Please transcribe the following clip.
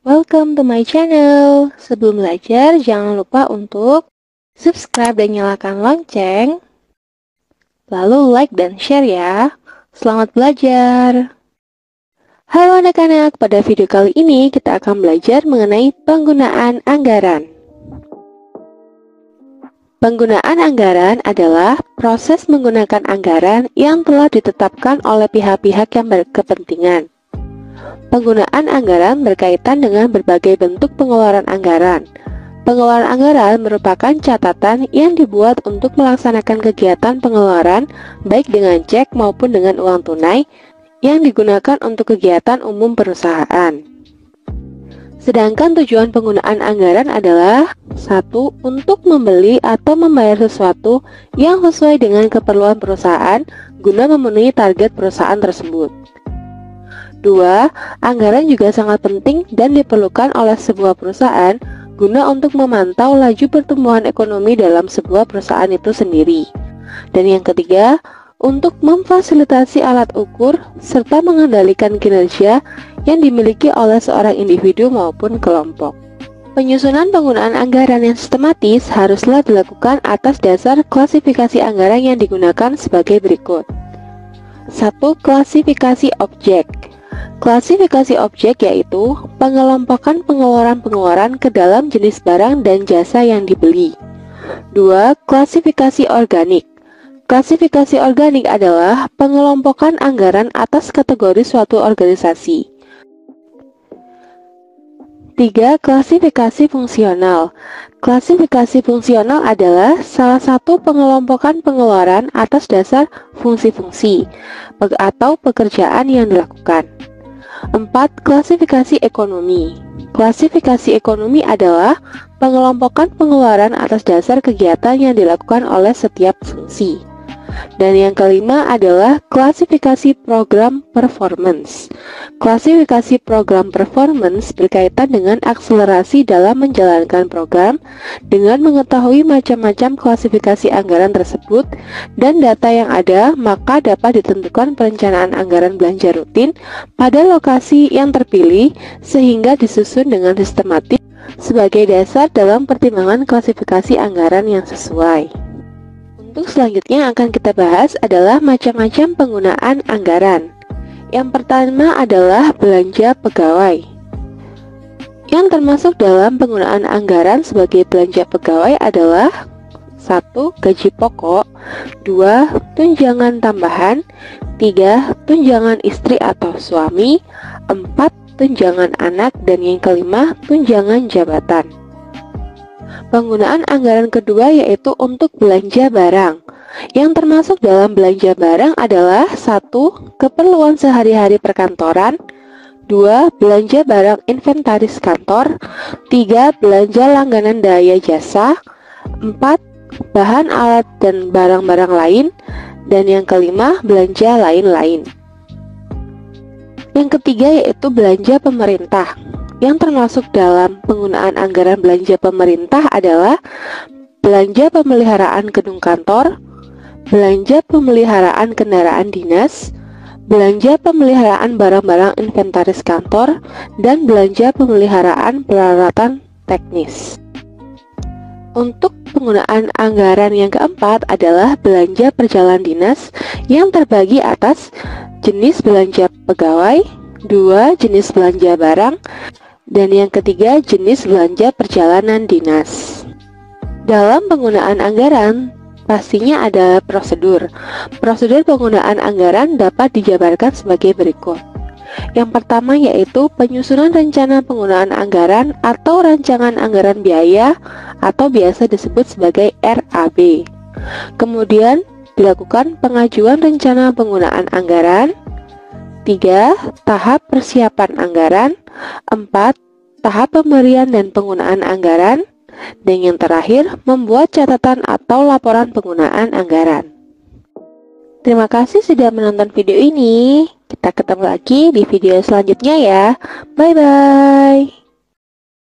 Welcome to my channel. Sebelum belajar, jangan lupa untuk subscribe dan nyalakan lonceng. Lalu like dan share ya. Selamat belajar. Halo anak-anak, pada video kali ini kita akan belajar mengenai penggunaan anggaran. Penggunaan anggaran adalah proses menggunakan anggaran yang telah ditetapkan oleh pihak-pihak yang berkepentingan. Penggunaan anggaran berkaitan dengan berbagai bentuk pengeluaran anggaran. Pengeluaran anggaran merupakan catatan yang dibuat untuk melaksanakan kegiatan pengeluaran baik dengan cek maupun dengan uang tunai yang digunakan untuk kegiatan umum perusahaan. Sedangkan tujuan penggunaan anggaran adalah 1. Untuk membeli atau membayar sesuatu yang sesuai dengan keperluan perusahaan guna memenuhi target perusahaan tersebut. 2. Anggaran juga sangat penting dan diperlukan oleh sebuah perusahaan guna untuk memantau laju pertumbuhan ekonomi dalam sebuah perusahaan itu sendiri. Dan yang ketiga, untuk memfasilitasi alat ukur serta mengendalikan kinerja yang dimiliki oleh seorang individu maupun kelompok. Penyusunan penggunaan anggaran yang sistematis haruslah dilakukan atas dasar klasifikasi anggaran yang digunakan sebagai berikut. 1. Klasifikasi objek. Klasifikasi objek yaitu pengelompokan pengeluaran-pengeluaran ke dalam jenis barang dan jasa yang dibeli. 2. Klasifikasi organik. Klasifikasi organik adalah pengelompokan anggaran atas kategori suatu organisasi. 3. Klasifikasi fungsional. Klasifikasi fungsional adalah salah satu pengelompokan pengeluaran atas dasar fungsi-fungsi atau pekerjaan yang dilakukan. 4. Klasifikasi ekonomi. Klasifikasi ekonomi adalah pengelompokan pengeluaran atas dasar kegiatan yang dilakukan oleh setiap fungsi. Dan yang kelima adalah klasifikasi program performance. Klasifikasi program performance berkaitan dengan akselerasi dalam menjalankan program dengan mengetahui macam-macam klasifikasi anggaran tersebut dan data yang ada, maka dapat ditentukan perencanaan anggaran belanja rutin pada lokasi yang terpilih sehingga disusun dengan sistematis sebagai dasar dalam pertimbangan klasifikasi anggaran yang sesuai. Untuk selanjutnya yang akan kita bahas adalah macam-macam penggunaan anggaran. Yang pertama adalah belanja pegawai. Yang termasuk dalam penggunaan anggaran sebagai belanja pegawai adalah 1. Gaji pokok, 2. Tunjangan tambahan, 3. Tunjangan istri atau suami, 4. Tunjangan anak, dan yang kelima tunjangan jabatan. Penggunaan anggaran kedua yaitu untuk belanja barang. Yang termasuk dalam belanja barang adalah 1. Keperluan sehari-hari perkantoran, 2. Belanja barang inventaris kantor, 3. Belanja langganan daya jasa, 4. Bahan alat dan barang-barang lain, dan yang kelima belanja lain-lain. Yang ketiga yaitu belanja pemerintah. Yang termasuk dalam penggunaan anggaran belanja pemerintah adalah belanja pemeliharaan gedung kantor, belanja pemeliharaan kendaraan dinas, belanja pemeliharaan barang-barang inventaris kantor, dan belanja pemeliharaan peralatan teknis. Untuk penggunaan anggaran yang keempat adalah belanja perjalanan dinas yang terbagi atas jenis belanja pegawai, 2. Jenis belanja barang, dan yang ketiga jenis belanja perjalanan dinas. Dalam penggunaan anggaran pastinya ada prosedur. Prosedur penggunaan anggaran dapat dijabarkan sebagai berikut. Yang pertama yaitu penyusunan rencana penggunaan anggaran atau rancangan anggaran biaya atau biasa disebut sebagai RAB. Kemudian dilakukan pengajuan rencana penggunaan anggaran. 3. Tahap persiapan anggaran. 4. Tahap pemberian dan penggunaan anggaran. Dan yang terakhir, membuat catatan atau laporan penggunaan anggaran. Terima kasih sudah menonton video ini. Kita ketemu lagi di video selanjutnya ya. Bye-bye.